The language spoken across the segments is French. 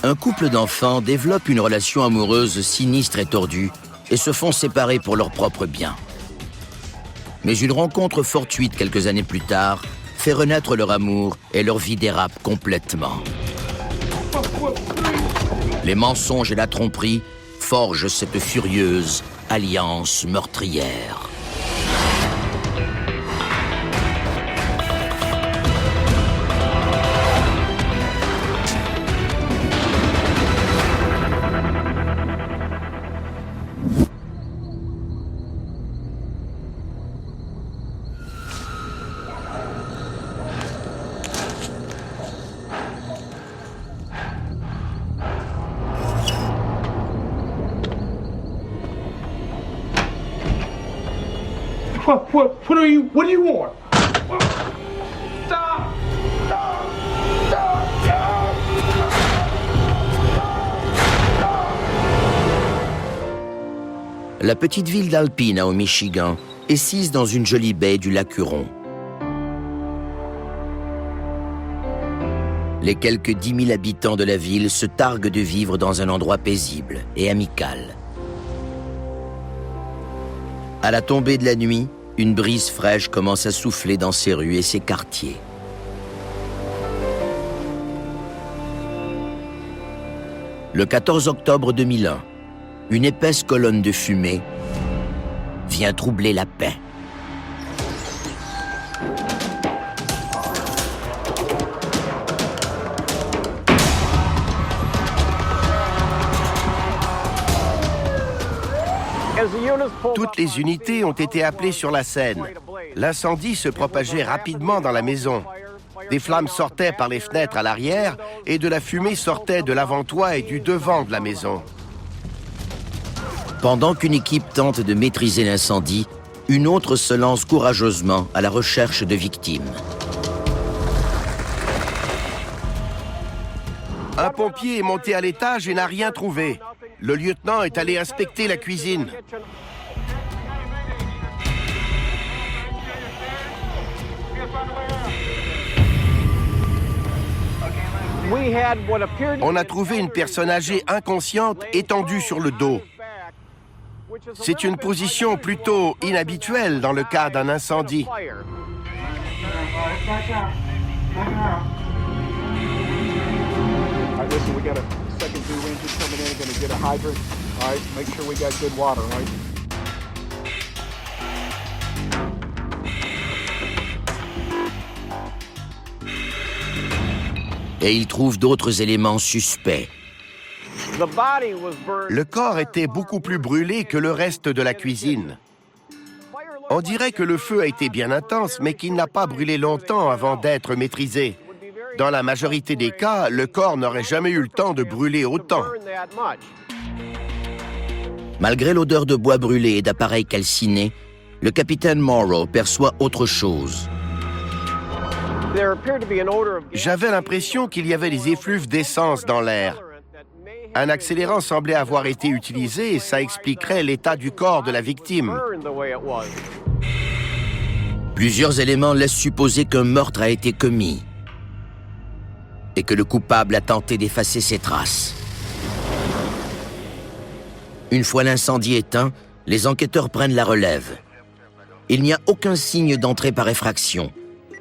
Un couple d'enfants développe une relation amoureuse sinistre et tordue et se font séparer pour leur propre bien. Mais une rencontre fortuite quelques années plus tard fait renaître leur amour et leur vie dérape complètement. Les mensonges et la tromperie forgent cette furieuse alliance meurtrière. What do you want? Stop! Stop! Stop! Stop! La petite ville d'Alpena au Michigan est sise dans une jolie baie du lac Huron. Les quelques 10 000 habitants de la ville se targuent de vivre dans un endroit paisible et amical. À la tombée de la nuit, une brise fraîche commence à souffler dans ses rues et ses quartiers. Le 14 octobre 2001, une épaisse colonne de fumée vient troubler la paix. Toutes les unités ont été appelées sur la scène. L'incendie se propageait rapidement dans la maison. Des flammes sortaient par les fenêtres à l'arrière et de la fumée sortait de l'avant-toit et du devant de la maison. Pendant qu'une équipe tente de maîtriser l'incendie, une autre se lance courageusement à la recherche de victimes. Un pompier est monté à l'étage et n'a rien trouvé. Le lieutenant est allé inspecter la cuisine. On a trouvé une personne âgée inconsciente étendue sur le dos. C'est une position plutôt inhabituelle dans le cas d'un incendie. Et ils trouvent d'autres éléments suspects. Le corps était beaucoup plus brûlé que le reste de la cuisine. On dirait que le feu a été bien intense, mais qu'il n'a pas brûlé longtemps avant d'être maîtrisé. Dans la majorité des cas, le corps n'aurait jamais eu le temps de brûler autant. Malgré l'odeur de bois brûlé et d'appareils calcinés, le capitaine Morrow perçoit autre chose. J'avais l'impression qu'il y avait des effluves d'essence dans l'air. Un accélérant semblait avoir été utilisé et ça expliquerait l'état du corps de la victime. Plusieurs éléments laissent supposer qu'un meurtre a été commis et que le coupable a tenté d'effacer ses traces. Une fois l'incendie éteint, les enquêteurs prennent la relève. Il n'y a aucun signe d'entrée par effraction,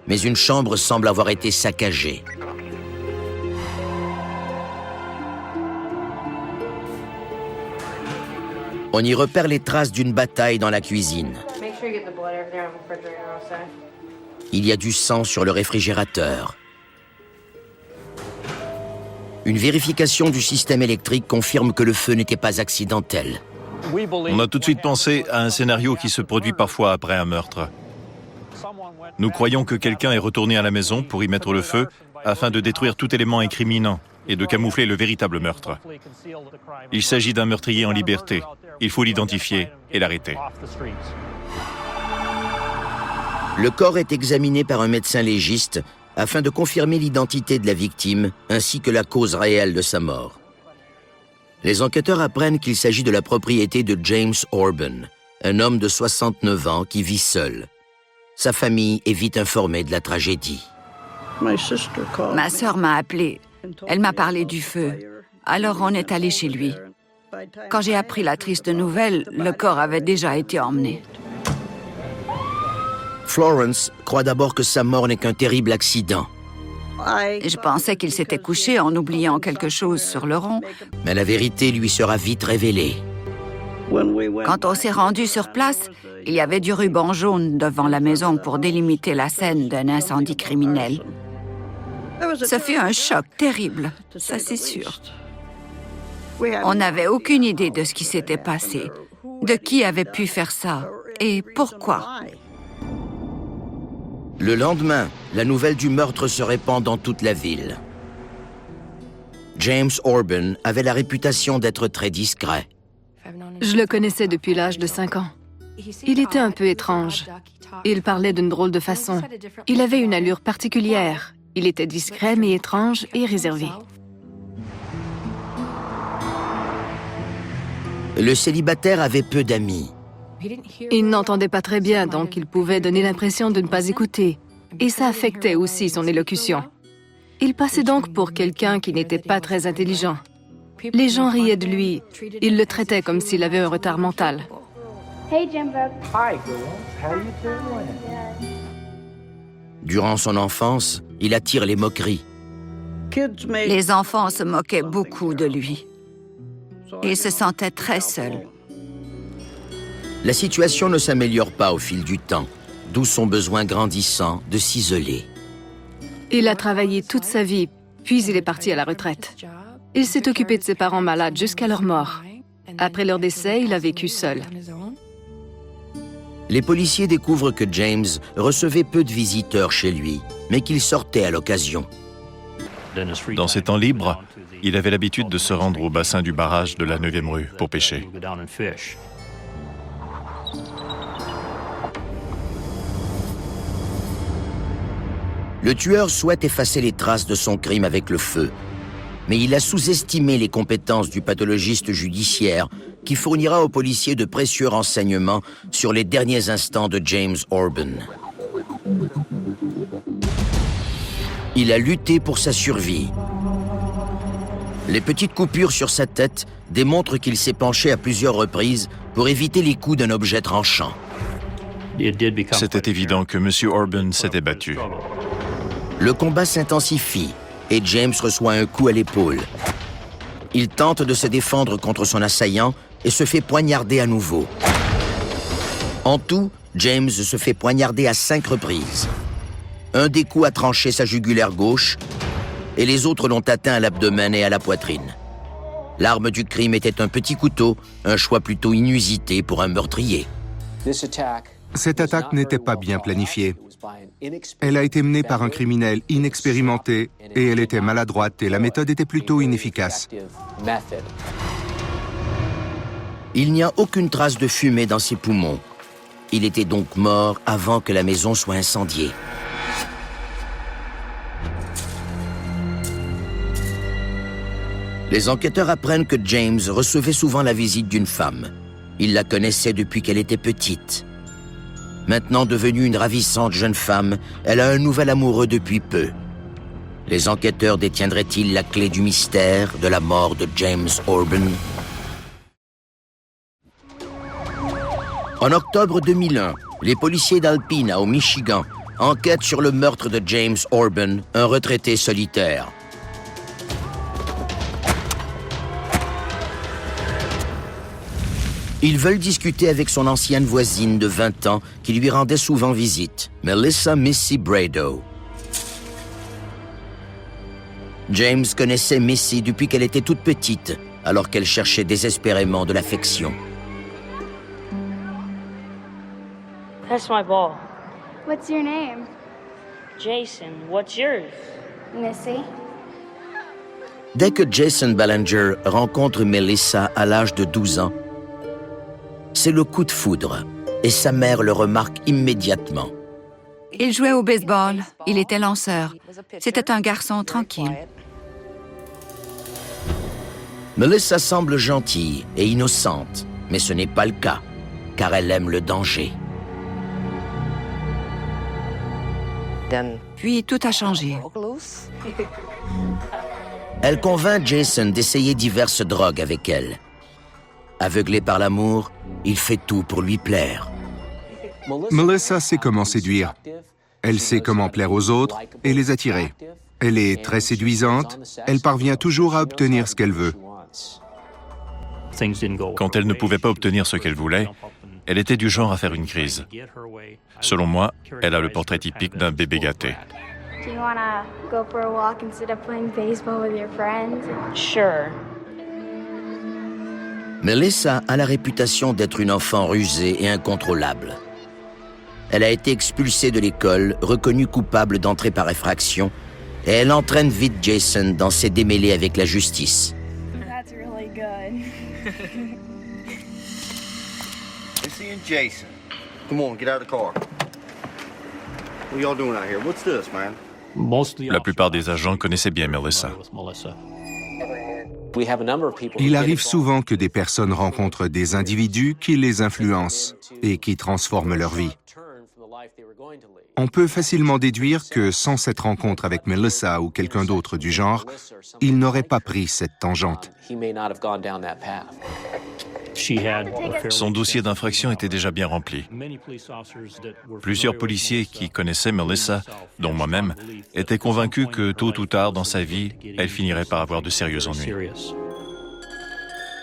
mais une chambre semble avoir été saccagée. On y repère les traces d'une bataille dans la cuisine. Il y a du sang sur le réfrigérateur. Une vérification du système électrique confirme que le feu n'était pas accidentel. On a tout de suite pensé à un scénario qui se produit parfois après un meurtre. Nous croyons que quelqu'un est retourné à la maison pour y mettre le feu afin de détruire tout élément incriminant et de camoufler le véritable meurtre. Il s'agit d'un meurtrier en liberté. Il faut l'identifier et l'arrêter. Le corps est examiné par un médecin légiste afin de confirmer l'identité de la victime ainsi que la cause réelle de sa mort. Les enquêteurs apprennent qu'il s'agit de la propriété de James Orban, un homme de 69 ans qui vit seul. Sa famille est vite informée de la tragédie. Ma sœur m'a appelé. Elle m'a parlé du feu. Alors on est allé chez lui. Quand j'ai appris la triste nouvelle, le corps avait déjà été emmené. Florence croit d'abord que sa mort n'est qu'un terrible accident. Je pensais qu'il s'était couché en oubliant quelque chose sur le rond. Mais la vérité lui sera vite révélée. Quand on s'est rendu sur place, il y avait du ruban jaune devant la maison pour délimiter la scène d'un incendie criminel. Ce fut un choc terrible, ça c'est sûr. On n'avait aucune idée de ce qui s'était passé, de qui avait pu faire ça et pourquoi. Le lendemain, la nouvelle du meurtre se répand dans toute la ville. James Orban avait la réputation d'être très discret. Je le connaissais depuis l'âge de 5 ans. Il était un peu étrange. Il parlait d'une drôle de façon. Il avait une allure particulière. Il était discret mais étrange et réservé. Le célibataire avait peu d'amis. Il n'entendait pas très bien, donc il pouvait donner l'impression de ne pas écouter. Et ça affectait aussi son élocution. Il passait donc pour quelqu'un qui n'était pas très intelligent. Les gens riaient de lui. Ils le traitaient comme s'il avait un retard mental. Hey, Jimbo. Hi, girls. How you doing? Durant son enfance, il attire les moqueries. Les enfants se moquaient beaucoup de lui. Il se sentait très seul. La situation ne s'améliore pas au fil du temps, d'où son besoin grandissant de s'isoler. Il a travaillé toute sa vie, puis il est parti à la retraite. Il s'est occupé de ses parents malades jusqu'à leur mort. Après leur décès, il a vécu seul. Les policiers découvrent que James recevait peu de visiteurs chez lui, mais qu'il sortait à l'occasion. Dans ses temps libres, il avait l'habitude de se rendre au bassin du barrage de la 9e rue pour pêcher. Le tueur souhaite effacer les traces de son crime avec le feu, mais il a sous-estimé les compétences du pathologiste judiciaire qui fournira aux policiers de précieux renseignements sur les derniers instants de James Orban. Il a lutté pour sa survie. Les petites coupures sur sa tête démontrent qu'il s'est penché à plusieurs reprises pour éviter les coups d'un objet tranchant. C'était évident que M. Orban s'était battu. Le combat s'intensifie et James reçoit un coup à l'épaule. Il tente de se défendre contre son assaillant et se fait poignarder à nouveau. En tout, James se fait poignarder à 5 reprises. Un des coups a tranché sa jugulaire gauche et les autres l'ont atteint à l'abdomen et à la poitrine. L'arme du crime était un petit couteau, un choix plutôt inusité pour un meurtrier. Cette attaque n'était pas bien planifiée. Elle a été menée par un criminel inexpérimenté et elle était maladroite et la méthode était plutôt inefficace. Il n'y a aucune trace de fumée dans ses poumons. Il était donc mort avant que la maison soit incendiée. Les enquêteurs apprennent que James recevait souvent la visite d'une femme. Il la connaissait depuis qu'elle était petite. Maintenant devenue une ravissante jeune femme, elle a un nouvel amoureux depuis peu. Les enquêteurs détiendraient-ils la clé du mystère de la mort de James Orban? En octobre 2001, les policiers d'Alpena, au Michigan, enquêtent sur le meurtre de James Orban, un retraité solitaire. Ils veulent discuter avec son ancienne voisine de 20 ans qui lui rendait souvent visite, Melissa Missy Brado. James connaissait Missy depuis qu'elle était toute petite, alors qu'elle cherchait désespérément de l'affection. That's my ball. What's your name? Jason, what's yours? Missy. Dès que Jason Ballinger rencontre Melissa à l'âge de 12 ans, c'est le coup de foudre, et sa mère le remarque immédiatement. Il jouait au baseball, il était lanceur. C'était un garçon tranquille. Melissa semble gentille et innocente, mais ce n'est pas le cas, car elle aime le danger. Puis tout a changé. Elle convainc Jason d'essayer diverses drogues avec elle. Aveuglé par l'amour, il fait tout pour lui plaire. Melissa sait comment séduire. Elle sait comment plaire aux autres et les attirer. Elle est très séduisante, elle parvient toujours à obtenir ce qu'elle veut. Quand elle ne pouvait pas obtenir ce qu'elle voulait, elle était du genre à faire une crise. Selon moi, elle a le portrait typique d'un bébé gâté. Do you want to go for a walk instead of playing baseball with your friends? Sure. Melissa a la réputation d'être une enfant rusée et incontrôlable. Elle a été expulsée de l'école, reconnue coupable d'entrée par effraction, et elle entraîne vite Jason dans ses démêlés avec la justice. That's really good. Missy and Jason. Come on, get out of the car. What y'all doing out here? What's this, man? La plupart des agents connaissaient bien Melissa. Il arrive souvent que des personnes rencontrent des individus qui les influencent et qui transforment leur vie. On peut facilement déduire que sans cette rencontre avec Melissa ou quelqu'un d'autre du genre, ils n'auraient pas pris cette tangente. Son dossier d'infraction était déjà bien rempli. Plusieurs policiers qui connaissaient Melissa, dont moi-même, étaient convaincus que tôt ou tard dans sa vie, elle finirait par avoir de sérieux ennuis.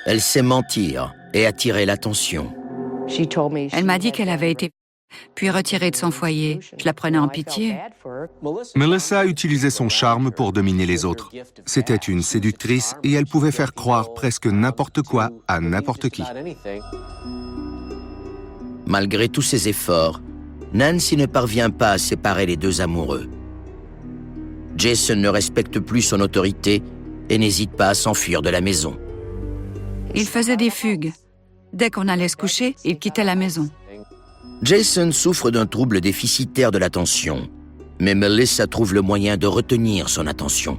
Elle sait mentir et attirer l'attention. Elle m'a dit qu'elle avait été puis retirée de son foyer. Je la prenais en pitié. Melissa utilisait son charme pour dominer les autres. C'était une séductrice et elle pouvait faire croire presque n'importe quoi à n'importe qui. Malgré tous ses efforts, Nancy ne parvient pas à séparer les deux amoureux. Jason ne respecte plus son autorité et n'hésite pas à s'enfuir de la maison. Il faisait des fugues. Dès qu'on allait se coucher, il quittait la maison. Jason souffre d'un trouble déficitaire de l'attention, mais Melissa trouve le moyen de retenir son attention.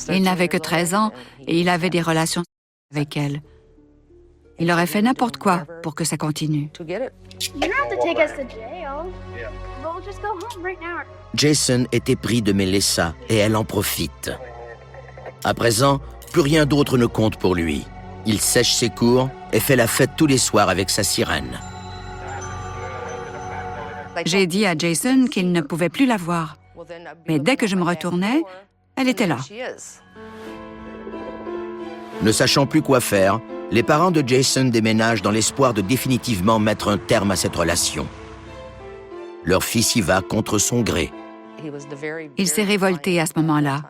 Il n'avait que 13 ans et il avait des relations avec elle. Il aurait fait n'importe quoi pour que ça continue. You don't have to take us to jail. We'll just go home right now. Jason est épris de Melissa et elle en profite. À présent, plus rien d'autre ne compte pour lui. Il sèche ses cours et fait la fête tous les soirs avec sa sirène. J'ai dit à Jason qu'il ne pouvait plus la voir. Mais dès que je me retournais, elle était là. Ne sachant plus quoi faire, les parents de Jason déménagent dans l'espoir de définitivement mettre un terme à cette relation. Leur fils y va contre son gré. Il s'est révolté à ce moment-là.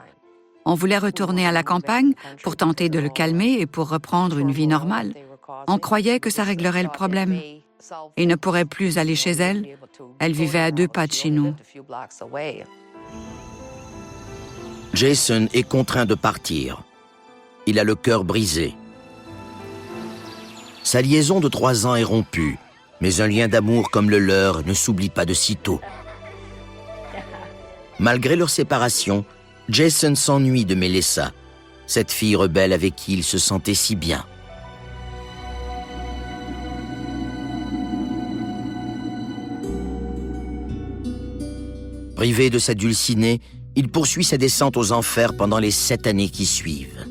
On voulait retourner à la campagne pour tenter de le calmer et pour reprendre une vie normale. On croyait que ça réglerait le problème. Il ne pourrait plus aller chez elle. Elle vivait à 2 pas de chez nous. Jason est contraint de partir. Il a le cœur brisé. Sa liaison de 3 ans est rompue, mais un lien d'amour comme le leur ne s'oublie pas de sitôt. Malgré leur séparation, Jason s'ennuie de Melissa, cette fille rebelle avec qui il se sentait si bien. Privé de sa dulcinée, il poursuit sa descente aux enfers pendant les 7 années qui suivent.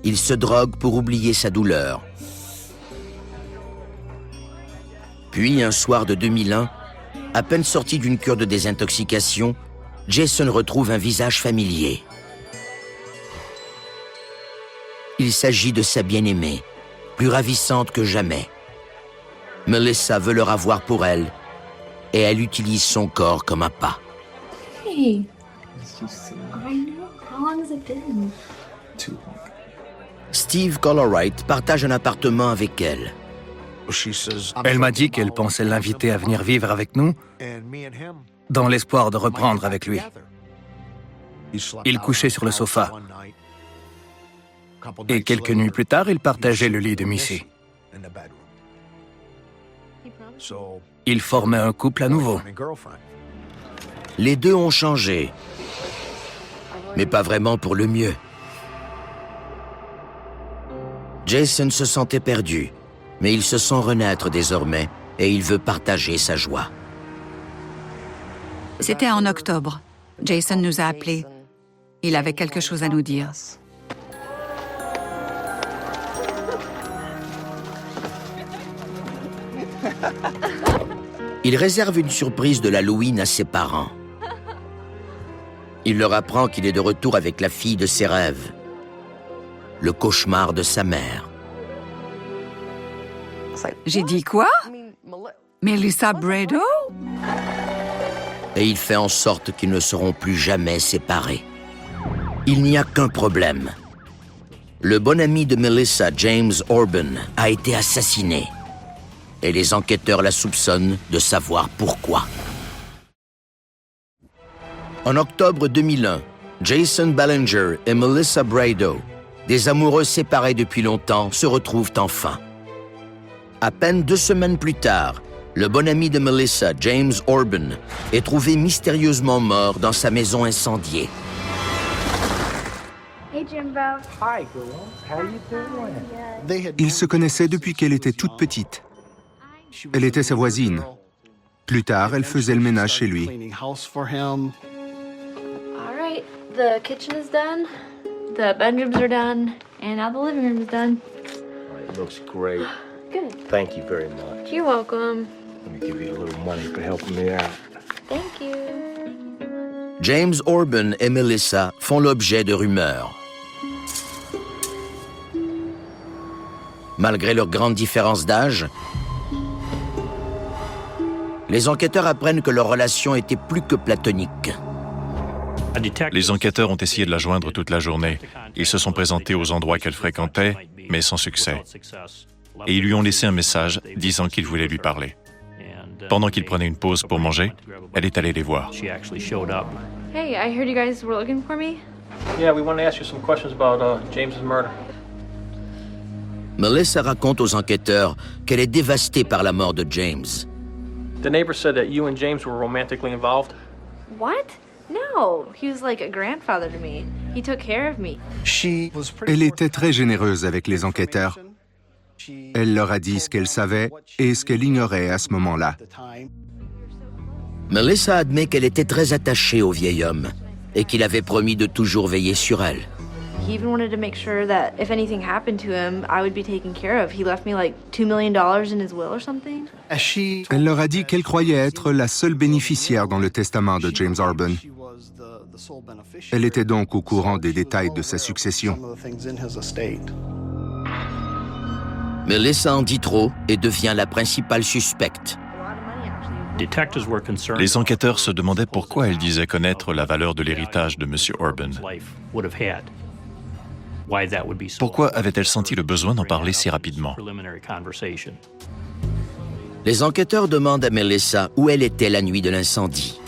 Il se drogue pour oublier sa douleur. Puis, un soir de 2001, à peine sorti d'une cure de désintoxication, Jason retrouve un visage familier. Il s'agit de sa bien-aimée, plus ravissante que jamais. Melissa veut le ravoir pour elle, et elle utilise son corps comme appât. Hey. I know. How long has it been? Steve Colorwright partage un appartement avec elle. Elle m'a dit qu'elle pensait l'inviter à venir vivre avec nous, dans l'espoir de reprendre avec lui. Il couchait sur le sofa. Et quelques nuits plus tard, il partageait le lit de Missy. Ils formaient un couple à nouveau. Les deux ont changé, mais pas vraiment pour le mieux. Jason se sentait perdu, mais il se sent renaître désormais et il veut partager sa joie. C'était en octobre. Jason nous a appelés. Il avait quelque chose à nous dire. Il réserve une surprise de l'Halloween à ses parents. Il leur apprend qu'il est de retour avec la fille de ses rêves, le cauchemar de sa mère. J'ai dit quoi? Melissa Brado? Et il fait en sorte qu'ils ne seront plus jamais séparés. Il n'y a qu'un problème. Le bon ami de Melissa, James Orban, a été assassiné. Et les enquêteurs la soupçonnent de savoir pourquoi. En octobre 2001, Jason Ballinger et Melissa Brado, des amoureux séparés depuis longtemps, se retrouvent enfin. À peine 2 semaines plus tard, le bon ami de Melissa, James Orban, est trouvé mystérieusement mort dans sa maison incendiée. Hey, Jimbo. Hi, girl. How you doing? Ils se connaissaient depuis qu'elle était toute petite. Elle était sa voisine. Plus tard, elle faisait le ménage chez lui. All right, the kitchen is done, the bedrooms are done, and now the living room is done. It looks great. Good. Thank you very much. You're welcome. Let me give you a little money for helping me out. Thank you. James Orban et Melissa font l'objet de rumeurs. Malgré leur grande différence d'âge, les enquêteurs apprennent que leur relation était plus que platonique. Les enquêteurs ont essayé de la joindre toute la journée. Ils se sont présentés aux endroits qu'elle fréquentait, mais sans succès. Et ils lui ont laissé un message disant qu'ils voulaient lui parler. Pendant qu'ils prenaient une pause pour manger, elle est allée les voir. Hey, I heard you guys were looking for me. Yeah, we want to ask you some questions about James's murder. Melissa raconte aux enquêteurs qu'elle est dévastée par la mort de James. The neighbor said that you and James were romantically involved. What? No, he was like a grandfather to me. He took care of me. Elle était très généreuse avec les enquêteurs. Elle leur a dit ce qu'elle savait et ce qu'elle ignorait à ce moment-là. Melissa admet qu'elle était très attachée au vieil homme et qu'il avait promis de toujours veiller sur elle. He even wanted to make sure that if anything happened to him, I would be taken care of. He left me like $2 million in his will or something. Elle leur a dit qu'elle croyait être la seule bénéficiaire dans le testament de James Orban. Elle était donc au courant des détails de sa succession. Melissa en dit trop et devient la principale suspecte. Les enquêteurs se demandaient pourquoi elle disait connaître la valeur de l'héritage de M. Orban. Pourquoi avait-elle senti le besoin d'en parler si rapidement? Les enquêteurs demandent à Melissa où elle était la nuit de l'incendie.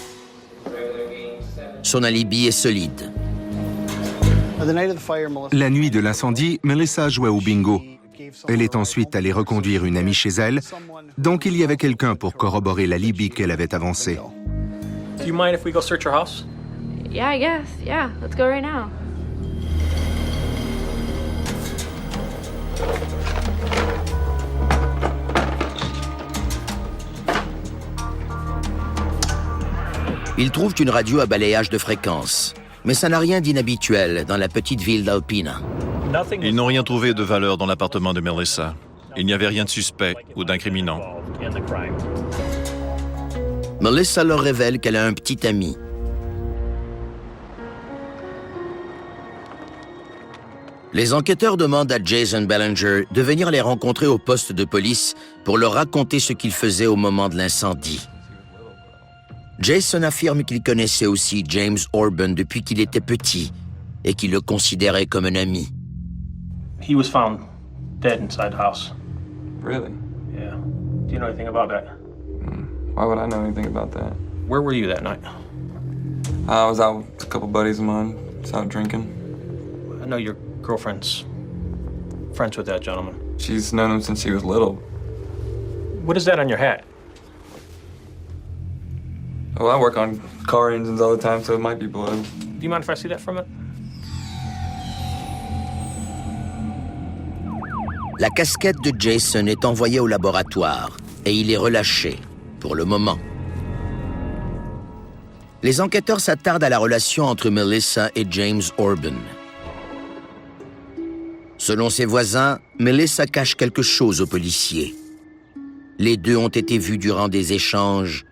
Son alibi est solide. La nuit de l'incendie, Melissa jouait au bingo. Elle est ensuite allée reconduire une amie chez elle, donc il y avait quelqu'un pour corroborer l'alibi qu'elle avait avancé. Do you mind if we go search your house? Yeah, I guess. Yeah, let's go right now. Ils trouvent une radio à balayage de fréquence, mais ça n'a rien d'inhabituel dans la petite ville d'Alpena. Ils n'ont rien trouvé de valeur dans l'appartement de Melissa. Il n'y avait rien de suspect ou d'incriminant. Melissa leur révèle qu'elle a un petit ami. Les enquêteurs demandent à Jason Ballinger de venir les rencontrer au poste de police pour leur raconter ce qu'il faisait au moment de l'incendie. Jason affirme qu'il connaissait aussi James Orban depuis qu'il était petit et qu'il le considérait comme un ami. He was found dead inside the house. Really? Yeah. Do you know anything about that? Why would I know anything about that? Where were you that night? I was out with a couple buddies of mine, just out drinking. I know your girlfriend's friends with that gentleman. She's known him since she was little. What is that on your hat? Well, I work on car engines all the time, so it might be blood. Do you mind if I see that from it? La casquette de Jason est envoyée au laboratoire et il est relâché, pour le moment. Les enquêteurs s'attardent à la relation entre Melissa et James Orban. Selon ses voisins, Melissa cache quelque chose aux policiers. Les deux ont été vus durant des échanges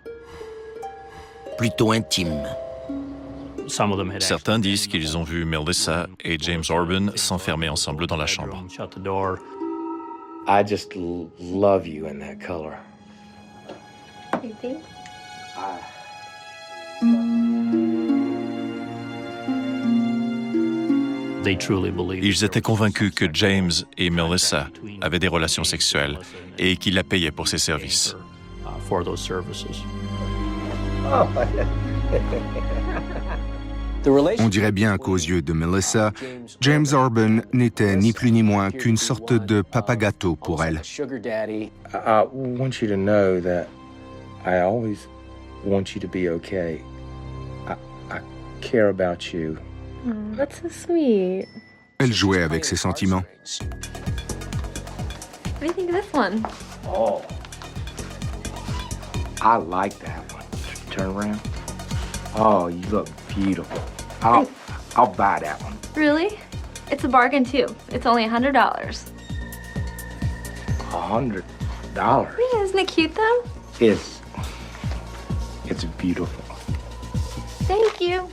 plutôt intimes. Certains disent qu'ils ont vu Melissa et James Orban s'enfermer ensemble dans la chambre. I just love you in that color. You think? Ils étaient convaincus que James et Melissa avaient des relations sexuelles et qu'ils la payaient pour ses services. On dirait bien qu'aux yeux de Melissa, James Orban n'était ni plus ni moins qu'une sorte de papa gâteau pour elle. I want you to know that I always want you to be okay. I care about you. Oh, that's so sweet. Elle jouait avec ses sentiments. What do you think of this one? Oh, I like that one. Turn around. Oh, you look beautiful. I'll buy that one. Really? It's a bargain too. It's only $100. $100? Yeah, isn't it cute though? It's beautiful. Thank you.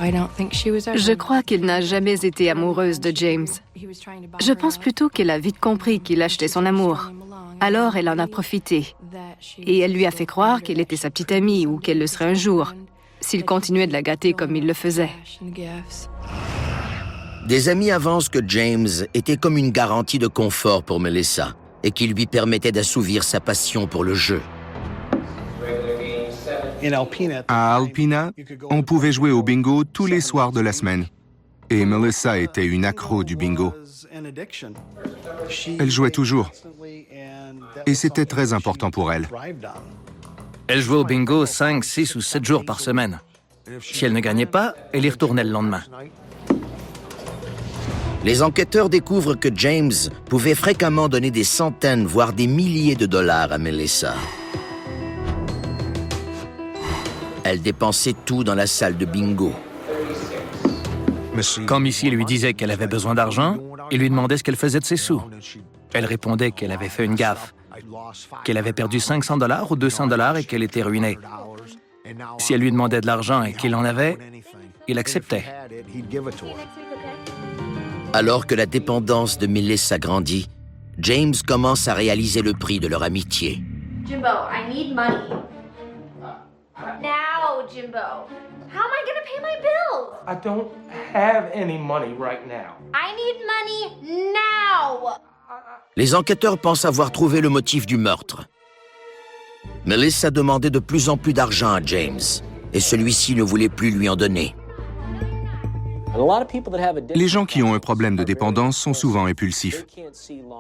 Je crois qu'elle n'a jamais été amoureuse de James. Je pense plutôt qu'elle a vite compris qu'il achetait son amour. Alors elle en a profité. Et elle lui a fait croire qu'elle était sa petite amie ou qu'elle le serait un jour, s'il continuait de la gâter comme il le faisait. Des amis avancent que James était comme une garantie de confort pour Melissa et qu'il lui permettait d'assouvir sa passion pour le jeu. À Alpina, on pouvait jouer au bingo tous les soirs de la semaine. Et Melissa était une accro du bingo. Elle jouait toujours. Et c'était très important pour elle. Elle jouait au bingo 5, 6 ou 7 jours par semaine. Si elle ne gagnait pas, elle y retournait le lendemain. Les enquêteurs découvrent que James pouvait fréquemment donner des centaines, voire des milliers de dollars à Melissa. Elle dépensait tout dans la salle de bingo. Quand Missy lui disait qu'elle avait besoin d'argent, il lui demandait ce qu'elle faisait de ses sous. Elle répondait qu'elle avait fait une gaffe, qu'elle avait perdu $500 ou $200 et qu'elle était ruinée. Si elle lui demandait de l'argent et qu'il en avait, il acceptait. Alors que la dépendance de Melissa grandit, James commence à réaliser le prix de leur amitié. Jimbo, I need money. Now, Jimbo. How am I gonna pay my bills? I don't have any money right now. I need money now. Les enquêteurs pensent avoir trouvé le motif du meurtre. Melissa demandait de plus en plus d'argent à James, et celui-ci ne voulait plus lui en donner. Les gens qui ont un problème de dépendance sont souvent impulsifs.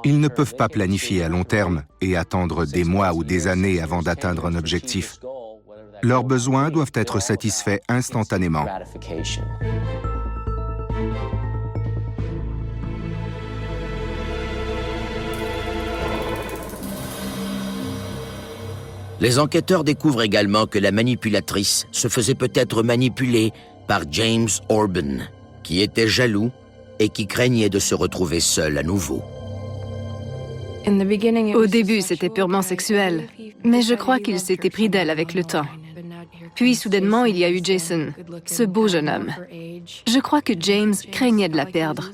Ils ne peuvent pas planifier à long terme et attendre des mois ou des années avant d'atteindre un objectif. Leurs besoins doivent être satisfaits instantanément. Les enquêteurs découvrent également que la manipulatrice se faisait peut-être manipuler par James Orban, qui était jaloux et qui craignait de se retrouver seul à nouveau. Au début, c'était purement sexuel, mais je crois qu'il s'était pris d'elle avec le temps. Puis, soudainement, il y a eu Jason, ce beau jeune homme. Je crois que James craignait de la perdre.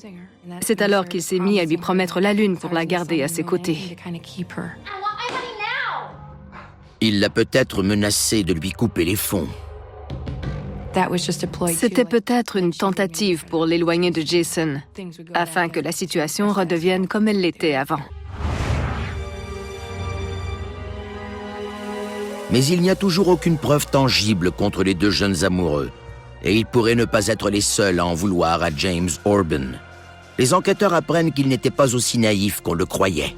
C'est alors qu'il s'est mis à lui promettre la lune pour la garder à ses côtés. Il l'a peut-être menacé de lui couper les fonds. C'était peut-être une tentative pour l'éloigner de Jason, afin que la situation redevienne comme elle l'était avant. Mais il n'y a toujours aucune preuve tangible contre les deux jeunes amoureux, et ils pourraient ne pas être les seuls à en vouloir à James Orban. Les enquêteurs apprennent qu'il n'était pas aussi naïf qu'on le croyait.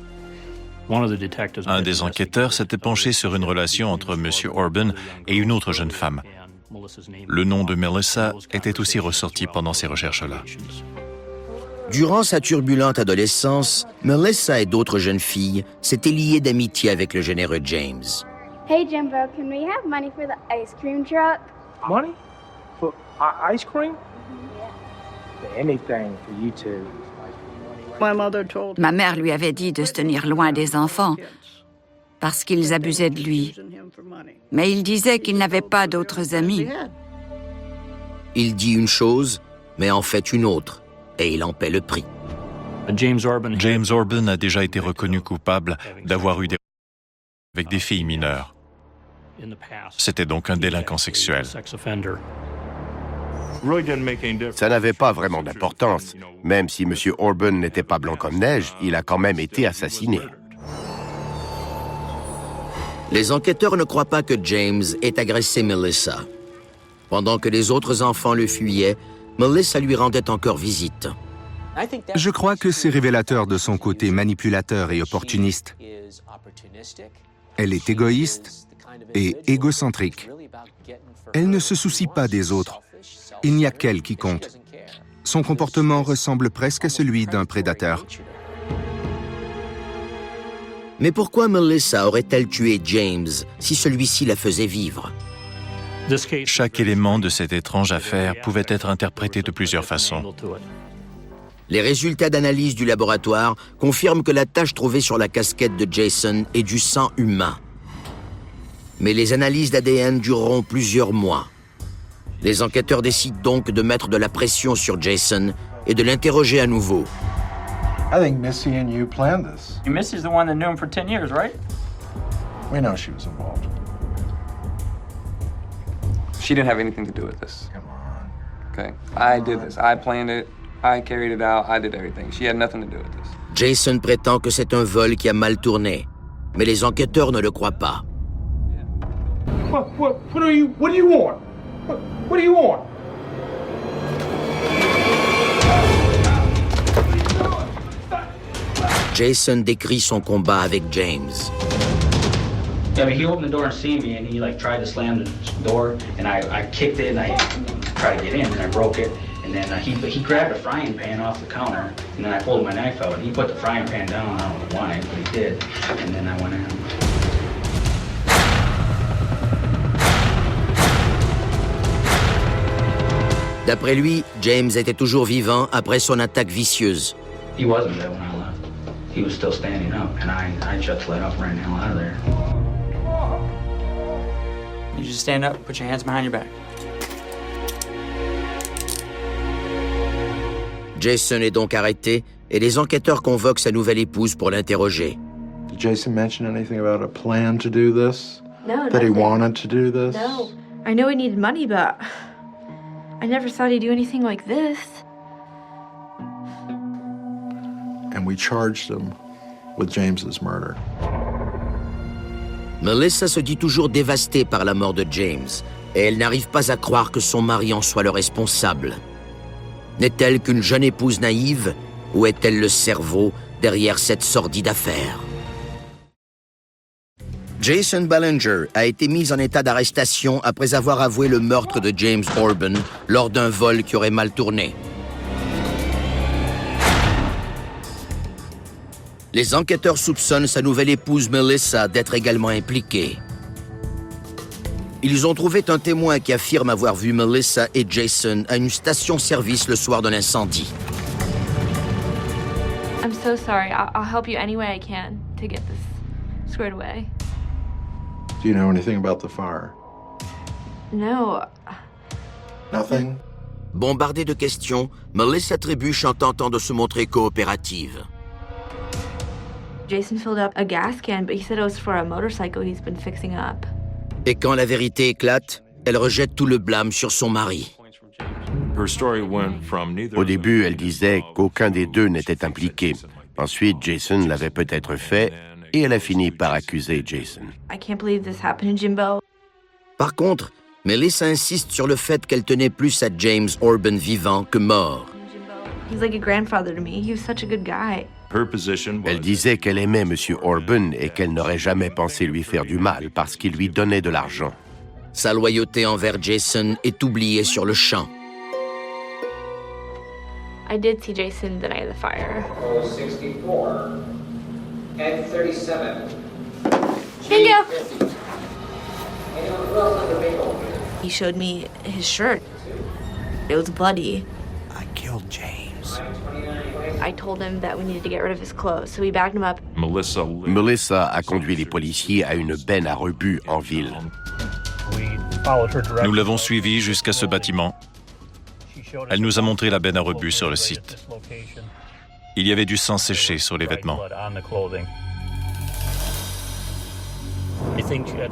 Un des enquêteurs s'était penché sur une relation entre M. Orban et une autre jeune femme. Le nom de Melissa était aussi ressorti pendant ces recherches-là. Durant sa turbulente adolescence, Melissa et d'autres jeunes filles s'étaient liées d'amitié avec le généreux James. Hey Jimbo, can we have money for the ice cream truck? Money? For ice cream? Yeah. Anything for you two. Ma mère lui avait dit de se tenir loin des enfants parce qu'ils abusaient de lui. Mais il disait qu'il n'avait pas d'autres amis. Il dit une chose, mais en fait une autre, et il en paie le prix. James Orban a déjà été reconnu coupable d'avoir eu des avec des filles mineures. C'était donc un délinquant sexuel. Ça n'avait pas vraiment d'importance. Même si M. Orban n'était pas blanc comme neige, il a quand même été assassiné. Les enquêteurs ne croient pas que James ait agressé Melissa. Pendant que les autres enfants le fuyaient, Melissa lui rendait encore visite. Je crois que c'est révélateur de son côté manipulateur et opportuniste. Elle est égoïste et égocentrique. Elle ne se soucie pas des autres. Il n'y a qu'elle qui compte. Son comportement ressemble presque à celui d'un prédateur. Mais pourquoi Melissa aurait-elle tué James si celui-ci la faisait vivre? Chaque élément de cette étrange affaire pouvait être interprété de plusieurs façons. Les résultats d'analyse du laboratoire confirment que la tache trouvée sur la casquette de Jason est du sang humain. Mais les analyses d'ADN dureront plusieurs mois. Les enquêteurs décident donc de mettre de la pression sur Jason et de l'interroger à nouveau. I think Missy and you planned this. Missy's the one that knew him for 10 years, right? We know she was involved. She didn't have anything to do with this. Come on. Okay, I did this. I planned it. I carried it out. I did everything. She had nothing to do with this. Jason prétend que c'est un vol qui a mal tourné, mais les enquêteurs ne le croient pas. What do you want? What do you want? Jason décrit son combat avec James. Yeah, I mean, he opened the door and seen me, and he tried to slam the door, and I kicked it, and I tried to get in, and I broke it, and then he grabbed a frying pan off the counter, and then I pulled my knife out, and he put the frying pan down. I don't know why, but he did, and then I went in. D'après lui, James était toujours vivant après son attaque vicieuse. He wasn't there when I left. He was still standing up, and I just let up and ran the hell out of there. You just stand up, put your hands behind your back. Jason est donc arrêté et les enquêteurs convoquent sa nouvelle épouse pour l'interroger. Did Jason mention anything about a plan to do this? No, That he nothing. wanted to do this? No. I know he needed money, but I never thought he'd do anything like this. And we charged him with James's murder. Melissa se dit toujours dévastée par la mort de James et elle n'arrive pas à croire que son mari en soit le responsable. N'est-elle qu'une jeune épouse naïve ou est-elle le cerveau derrière cette sordide affaire? Jason Ballinger a été mis en état d'arrestation après avoir avoué le meurtre de James Orban lors d'un vol qui aurait mal tourné. Les enquêteurs soupçonnent sa nouvelle épouse Melissa d'être également impliquée. Ils ont trouvé un témoin qui affirme avoir vu Melissa et Jason à une station-service le soir de l'incendie. I'm so sorry. I'll help you any way I can to get this squared away. Do you know anything about the fire? No. Nothing? Bombardée de questions, Melissa trébuche en tentant de se montrer coopérative. Jason filled up a gas can, but he said it was for a motorcycle he's been fixing up. Et quand la vérité éclate, elle rejette tout le blâme sur son mari. Au début, elle disait qu'aucun des deux n'était impliqué. Ensuite, Jason l'avait peut-être fait et elle a fini par accuser Jason. I can't believe this happened, Jimbo. Par contre, Melissa insiste sur le fait qu'elle tenait plus à James Orban vivant que mort. He's like a grandfather to me. He was such a good guy. Elle disait qu'elle aimait M. Orban et qu'elle n'aurait jamais pensé lui faire du mal parce qu'il lui donnait de l'argent. Sa loyauté envers Jason est oubliée sur le champ. I did see Jason the night of the fire. 64 and 37. Bingo! He showed me his shirt. It was bloody. I killed James. I told him that we needed to get rid of his clothes, so we backed him up. Melissa a conduit les policiers à une benne à rebut en ville. Nous l'avons suivie jusqu'à ce bâtiment. Elle nous a montré la benne à rebut sur le site. Il y avait du sang séché sur les vêtements.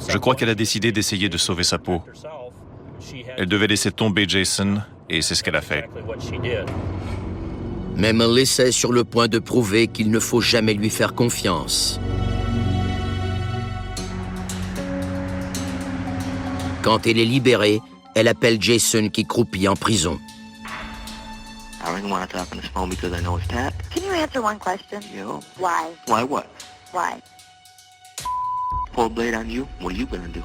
Je crois qu'elle a décidé d'essayer de sauver sa peau. Elle devait laisser tomber Jason, et c'est ce qu'elle a fait. Mais Melissa est sur le point de prouver qu'il ne faut jamais lui faire confiance. Quand elle est libérée, elle appelle Jason qui croupit en prison. I really want to talk on this phone because I know it's tapped. Can you answer one question? Yeah. Why? Why what? Why? Pull a blade on you? What are you gonna do?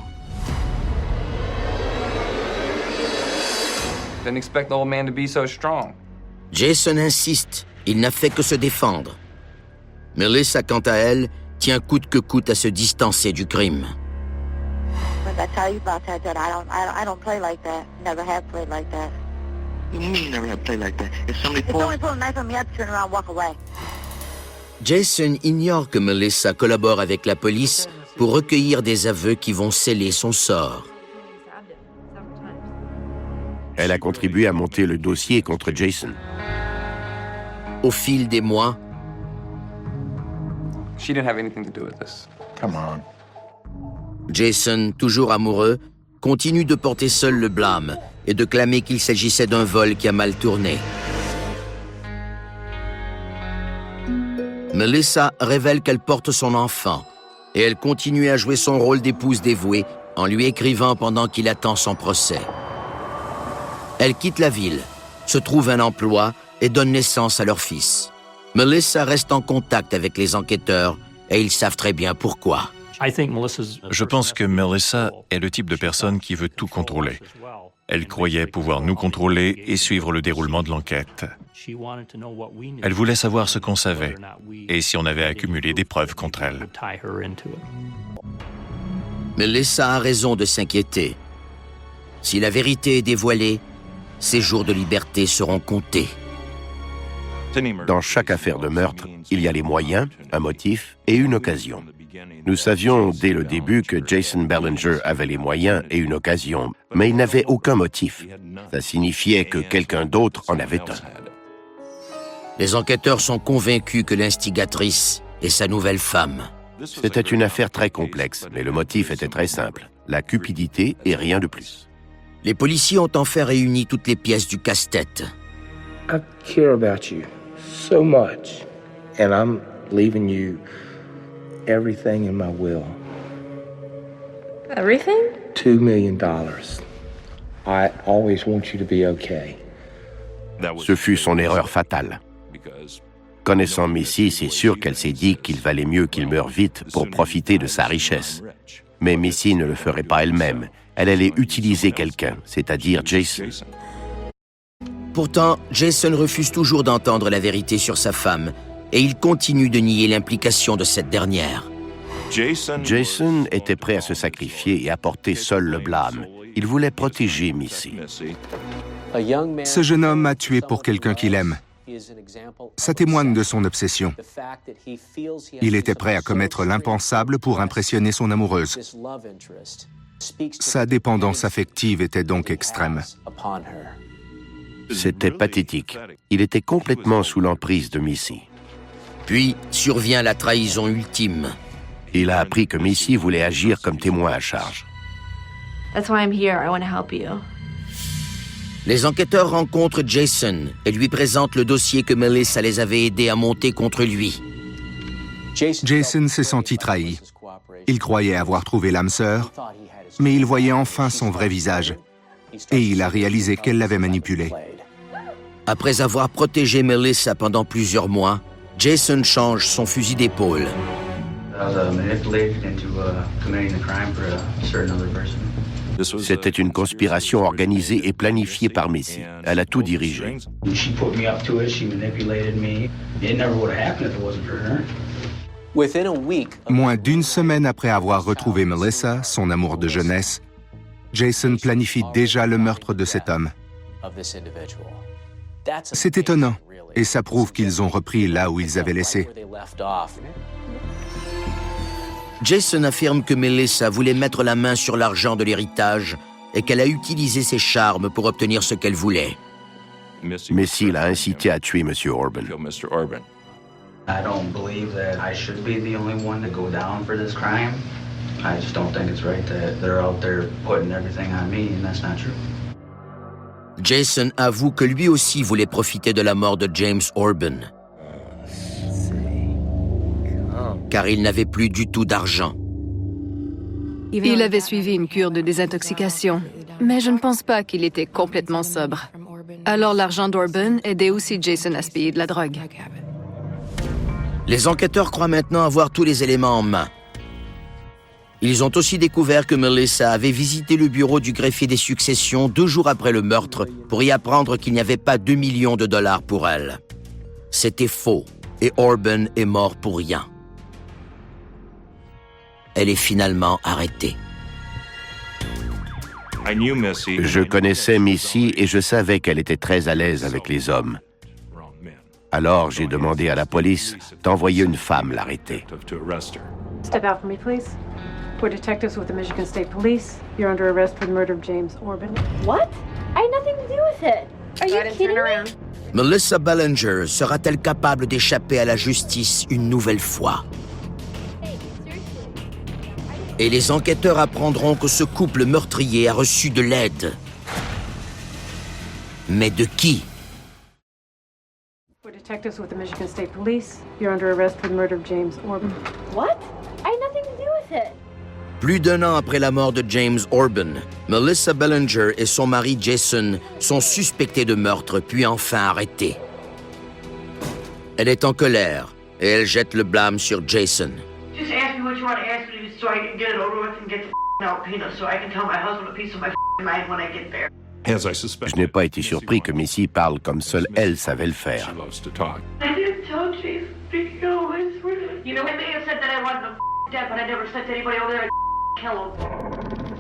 Didn't expect the old man to be so strong. Jason insiste, il n'a fait que se défendre. Melissa, quant à elle, tient coûte que coûte à se distancer du crime. When I tell you about that, Dad, I don't play like that. Never have played like that. You mean you never have played like that? If somebody If someone pulled a knife on me, I'd turn around and walk away. Jason ignore que Melissa collabore avec la police pour recueillir des aveux qui vont sceller son sort. Elle a contribué à monter le dossier contre Jason. Au fil des mois, She didn't have anything to do with this. Come on. Jason, toujours amoureux, continue de porter seul le blâme et de clamer qu'il s'agissait d'un vol qui a mal tourné. Melissa révèle qu'elle porte son enfant et elle continue à jouer son rôle d'épouse dévouée en lui écrivant pendant qu'il attend son procès. Elle quitte la ville, se trouve un emploi et donne naissance à leur fils. Melissa reste en contact avec les enquêteurs et ils savent très bien pourquoi. Je pense que Melissa est le type de personne qui veut tout contrôler. Elle croyait pouvoir nous contrôler et suivre le déroulement de l'enquête. Elle voulait savoir ce qu'on savait et si on avait accumulé des preuves contre elle. Melissa a raison de s'inquiéter. Si la vérité est dévoilée, ses jours de liberté seront comptés. Dans chaque affaire de meurtre, il y a les moyens, un motif et une occasion. Nous savions dès le début que Jason Berlinger avait les moyens et une occasion, mais il n'avait aucun motif. Ça signifiait que quelqu'un d'autre en avait un. Les enquêteurs sont convaincus que l'instigatrice est sa nouvelle femme. C'était une affaire très complexe, mais le motif était très simple. La cupidité et rien de plus. Les policiers ont enfin réuni toutes les pièces du casse-tête. I care about you so much, and I'm leaving you everything in my will. Everything? $2 million. I always want you to be okay. Ce fut son erreur fatale. Connaissant Missy, c'est sûr qu'elle s'est dit qu'il valait mieux qu'il meure vite pour profiter de sa richesse. Mais Missy ne le ferait pas elle-même. Elle allait utiliser quelqu'un, c'est-à-dire Jason. Pourtant, Jason refuse toujours d'entendre la vérité sur sa femme et il continue de nier l'implication de cette dernière. Jason était prêt à se sacrifier et à porter seul le blâme. Il voulait protéger Missy. Ce jeune homme a tué pour quelqu'un qu'il aime. Ça témoigne de son obsession. Il était prêt à commettre l'impensable pour impressionner son amoureuse. Sa dépendance affective était donc extrême. C'était pathétique. Il était complètement sous l'emprise de Missy. Puis survient la trahison ultime. Il a appris que Missy voulait agir comme témoin à charge. That's why I'm here. I want to help you. Les enquêteurs rencontrent Jason et lui présentent le dossier que Melissa les avait aidés à monter contre lui. Jason s'est senti trahi. Il croyait avoir trouvé l'âme sœur, mais il voyait enfin son vrai visage. Et il a réalisé qu'elle l'avait manipulé. Après avoir protégé Melissa pendant plusieurs mois, Jason change son fusil d'épaule. C'était une conspiration organisée et planifiée par Missy. Elle a tout dirigé. Moins d'une semaine après avoir retrouvé Melissa, son amour de jeunesse, Jason planifie déjà le meurtre de cet homme. C'est étonnant. Et ça prouve qu'ils ont repris là où ils avaient laissé. Jason affirme que Melissa voulait mettre la main sur l'argent de l'héritage et qu'elle a utilisé ses charmes pour obtenir ce qu'elle voulait. Missy l'a incité à tuer M. Orban. I don't believe that I should be the only one to go down for this crime. I just don't think it's right that they're out there putting everything on me, and that's not true. Jason avoue que lui aussi voulait profiter de la mort de James Orban, car il n'avait plus du tout d'argent. Il avait suivi une cure de désintoxication, mais je ne pense pas qu'il était complètement sobre. Alors l'argent d'Orban aidait aussi Jason à se payer de la drogue. Les enquêteurs croient maintenant avoir tous les éléments en main. Ils ont aussi découvert que Melissa avait visité le bureau du greffier des successions 2 jours après le meurtre pour y apprendre qu'il n'y avait pas 2 millions de dollars pour elle. C'était faux et Orban est mort pour rien. Elle est finalement arrêtée. Je connaissais Missy et je savais qu'elle était très à l'aise avec les hommes. Alors j'ai demandé à la police d'envoyer une femme l'arrêter. Step out for me, please. We're detectives with the Michigan State Police. You're under arrest for the murder of James Orban. What? I had nothing to do with it. Are you kidding me? Melissa Ballinger sera-t-elle capable d'échapper à la justice une nouvelle fois? Et les enquêteurs apprendront que ce couple meurtrier a reçu de l'aide. Mais de qui? We're detectives with the Michigan State Police. You're under arrest for the murder of James Orban. What? I had nothing to do with it. Plus d'1 an après la mort de James Orban, Melissa Ballinger et son mari Jason sont suspectés de meurtre puis enfin arrêtés. Elle est en colère et elle jette le blâme sur Jason. Just ask me what you want to ask me so I can get it over with and get the out, Peanut, so I can tell my husband a piece of my mind when I get there. Je n'ai pas été surpris que Missy parle comme seule elle savait le faire. I didn't tell Chief. You know, I may have said that I wanted him dead, but I never said to anybody over there I'd kill him.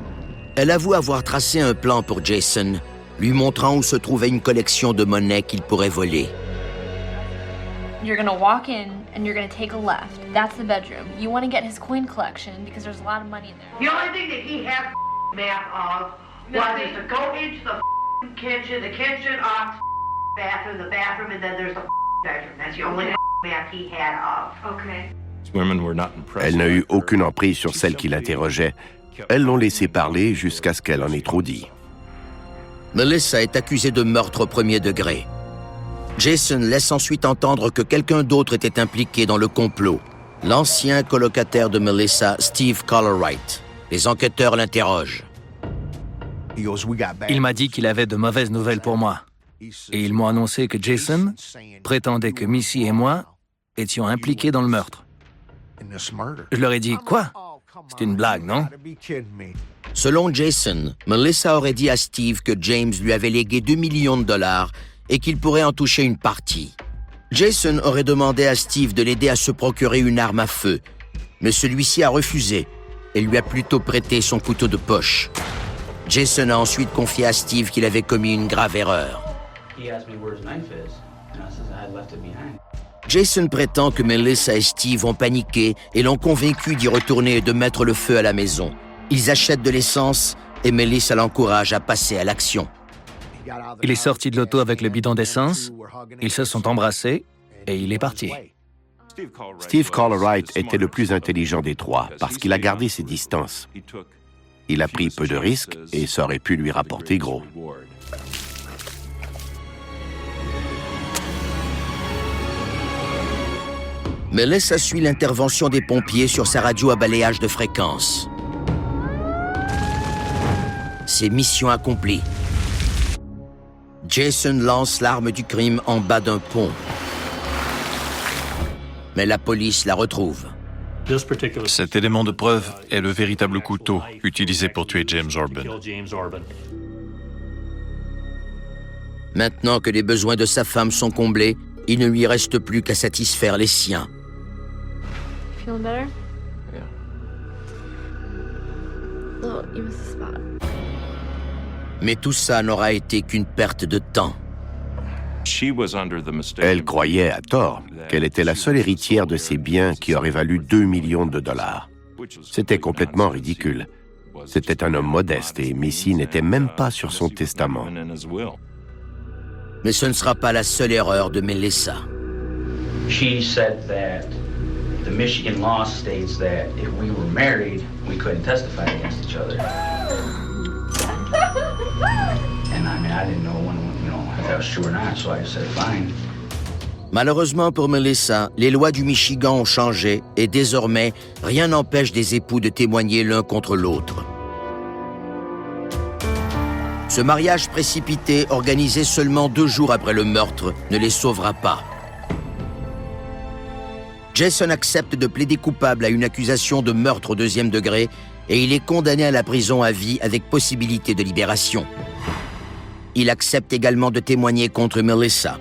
Elle avoue avoir tracé un plan pour Jason, lui montrant où se trouvait une collection de monnaies qu'il pourrait voler. You're gonna walk in and you're gonna take a left. That's the bedroom. You want to get his coin collection because there's a lot of money in there. The only thing that he had map of was to go into the kitchen, off bathroom, the bathroom, and then there's the bedroom. That's the only map he had of. Okay. Elle n'a eu aucune emprise sur celle qui l'interrogeait. Elles l'ont laissé parler jusqu'à ce qu'elle en ait trop dit. Melissa est accusée de meurtre au premier degré. Jason laisse ensuite entendre que quelqu'un d'autre était impliqué dans le complot. L'ancien colocataire de Melissa, Steve Collerwright. Les enquêteurs l'interrogent. Il m'a dit qu'il avait de mauvaises nouvelles pour moi. Et ils m'ont annoncé que Jason prétendait que Missy et moi étions impliqués dans le meurtre. Je leur ai dit, quoi? C'est une blague, non? Selon Jason, Melissa aurait dit à Steve que James lui avait légué 2 millions de dollars et qu'il pourrait en toucher une partie. Jason aurait demandé à Steve de l'aider à se procurer une arme à feu, mais celui-ci a refusé et lui a plutôt prêté son couteau de poche. Jason a ensuite confié à Steve qu'il avait commis une grave erreur. Jason prétend que Melissa et Steve ont paniqué et l'ont convaincu d'y retourner et de mettre le feu à la maison. Ils achètent de l'essence et Melissa l'encourage à passer à l'action. Il est sorti de l'auto avec le bidon d'essence, ils se sont embrassés et il est parti. Steve Collerwright était le plus intelligent des trois parce qu'il a gardé ses distances. Il a pris peu de risques et ça aurait pu lui rapporter gros. Melissa suit l'intervention des pompiers sur sa radio à balayage de fréquence. C'est mission accomplie. Jason lance l'arme du crime en bas d'un pont. Mais la police la retrouve. Cet élément de preuve est le véritable couteau utilisé pour tuer James Orban. Maintenant que les besoins de sa femme sont comblés, il ne lui reste plus qu'à satisfaire les siens. Feeling better? Oh, you missed the spot. Mais tout ça n'aura été qu'une perte de temps. Elle croyait à tort qu'elle était la seule héritière de ses biens qui auraient valu 2 millions de dollars. C'était complètement ridicule. C'était un homme modeste et Missy n'était même pas sur son testament. Mais ce ne sera pas la seule erreur de Melissa. She said that the Michigan law states that if we were married, we couldn't testify against each other. And I mean, I didn't know if that was true or not, so I said fine. Malheureusement pour Melissa, les lois du Michigan ont changé et désormais, rien n'empêche des époux de témoigner l'un contre l'autre. Ce mariage précipité, organisé seulement 2 jours après le meurtre, ne les sauvera pas. Jason accepte de plaider coupable à une accusation de meurtre au 2e degré et il est condamné à la prison à vie avec possibilité de libération. Il accepte également de témoigner contre Melissa.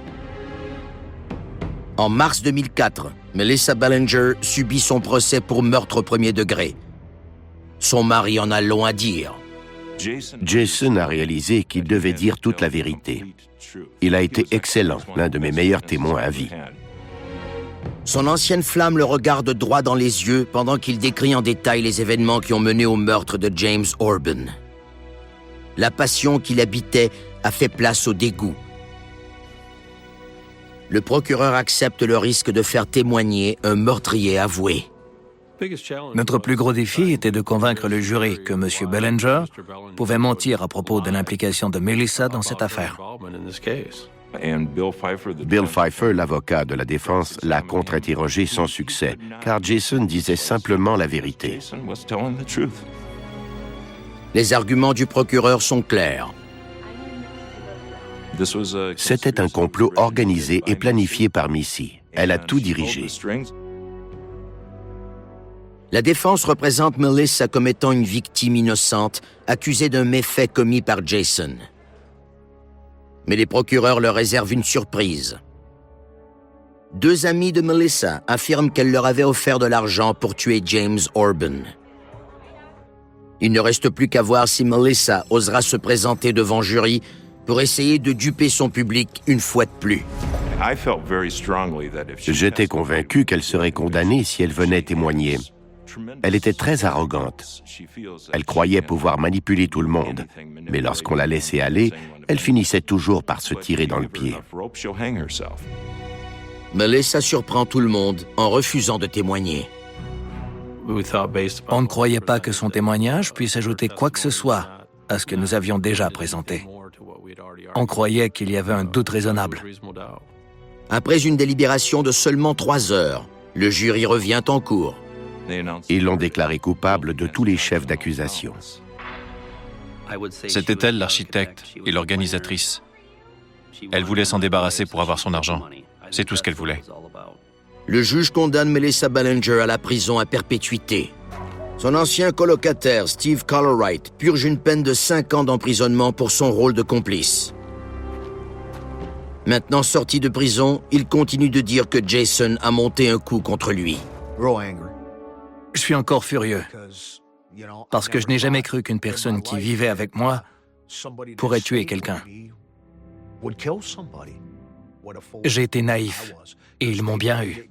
En mars 2004, Melissa Ballinger subit son procès pour meurtre au 1er degré. Son mari en a long à dire. Jason a réalisé qu'il devait dire toute la vérité. Il a été excellent, l'un de mes meilleurs témoins à vie. Son ancienne flamme le regarde droit dans les yeux pendant qu'il décrit en détail les événements qui ont mené au meurtre de James Orban. La passion qui l'habitait a fait place au dégoût. Le procureur accepte le risque de faire témoigner un meurtrier avoué. Notre plus gros défi était de convaincre le jury que M. Ballinger pouvait mentir à propos de l'implication de Melissa dans cette affaire. Bill Pfeiffer, l'avocat de la défense, l'a contre-interrogé sans succès, car Jason disait simplement la vérité. Les arguments du procureur sont clairs. C'était un complot organisé et planifié par Missy. Elle a tout dirigé. La défense représente Melissa comme étant une victime innocente, accusée d'un méfait commis par Jason. Mais les procureurs leur réservent une surprise. 2 amis de Melissa affirment qu'elle leur avait offert de l'argent pour tuer James Orban. Il ne reste plus qu'à voir si Melissa osera se présenter devant jury pour essayer de duper son public une fois de plus. J'étais convaincu qu'elle serait condamnée si elle venait témoigner. Elle était très arrogante. Elle croyait pouvoir manipuler tout le monde, mais lorsqu'on la laissait aller, elle finissait toujours par se tirer dans le pied. Melissa surprend tout le monde en refusant de témoigner. On ne croyait pas que son témoignage puisse ajouter quoi que ce soit à ce que nous avions déjà présenté. On croyait qu'il y avait un doute raisonnable. Après une délibération de seulement 3 heures, le jury revient en cours. Ils l'ont déclaré coupable de tous les chefs d'accusation. C'était elle l'architecte et l'organisatrice. Elle voulait s'en débarrasser pour avoir son argent. C'est tout ce qu'elle voulait. Le juge condamne Melissa Ballinger à la prison à perpétuité. Son ancien colocataire, Steve Collerwright, purge une peine de 5 ans d'emprisonnement pour son rôle de complice. Maintenant sorti de prison, il continue de dire que Jason a monté un coup contre lui. Je suis encore furieux, parce que je n'ai jamais cru qu'une personne qui vivait avec moi pourrait tuer quelqu'un. J'ai été naïf, et ils m'ont bien eu.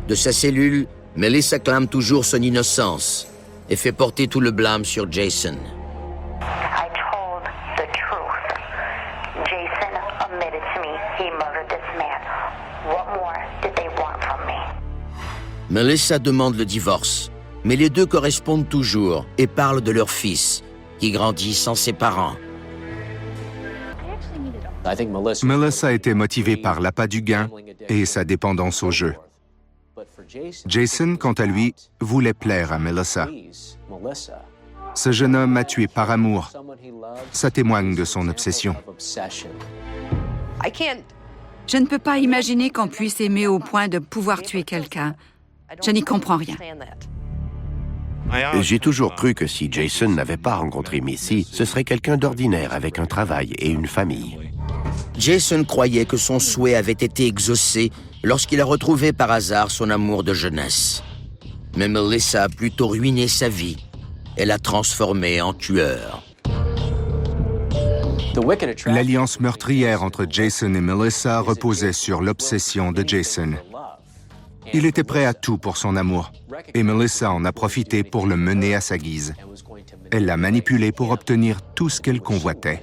De sa cellule, Melissa clame toujours son innocence et fait porter tout le blâme sur Jason. I told the truth. Jason admitted to me he murdered this man. What more did they want from me? Melissa demande le divorce, mais les deux correspondent toujours et parlent de leur fils, qui grandit sans ses parents. Melissa était motivée par l'appât du gain et sa dépendance au jeu. Jason, quant à lui, voulait plaire à Melissa. Ce jeune homme a tué par amour. Ça témoigne de son obsession. Je ne peux pas imaginer qu'on puisse aimer au point de pouvoir tuer quelqu'un. Je n'y comprends rien. J'ai toujours cru que si Jason n'avait pas rencontré Missy, ce serait quelqu'un d'ordinaire avec un travail et une famille. Jason croyait que son souhait avait été exaucé lorsqu'il a retrouvé par hasard son amour de jeunesse. Mais Melissa a plutôt ruiné sa vie. Elle l'a transformé en tueur. L'alliance meurtrière entre Jason et Melissa reposait sur l'obsession de Jason. Il était prêt à tout pour son amour, et Melissa en a profité pour le mener à sa guise. Elle l'a manipulé pour obtenir tout ce qu'elle convoitait.